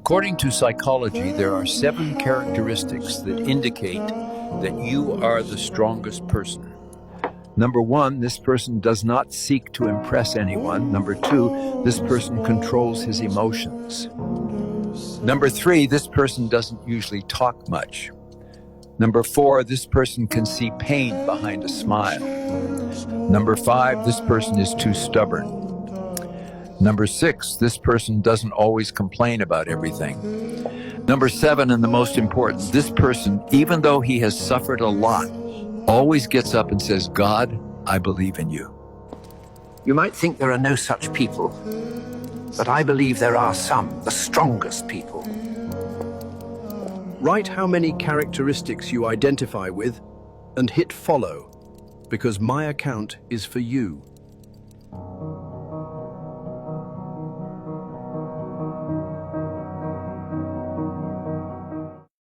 According to psychology, there are 7 characteristics that indicate that you are the strongest person. Number 1, this person does not seek to impress anyone. Number 2, this person controls his emotions. Number 3, this person doesn't usually talk much. Number 4, this person can see pain behind a smile. Number 5, this person is too stubborn. Number 6, this person doesn't always complain about everything. Number 7, and the most important, this person, even though he has suffered a lot, always gets up and says, "God, I believe in you." You might think there are no such people, but I believe there are some, the strongest people. Write how many characteristics you identify with and hit follow, because my account is for you.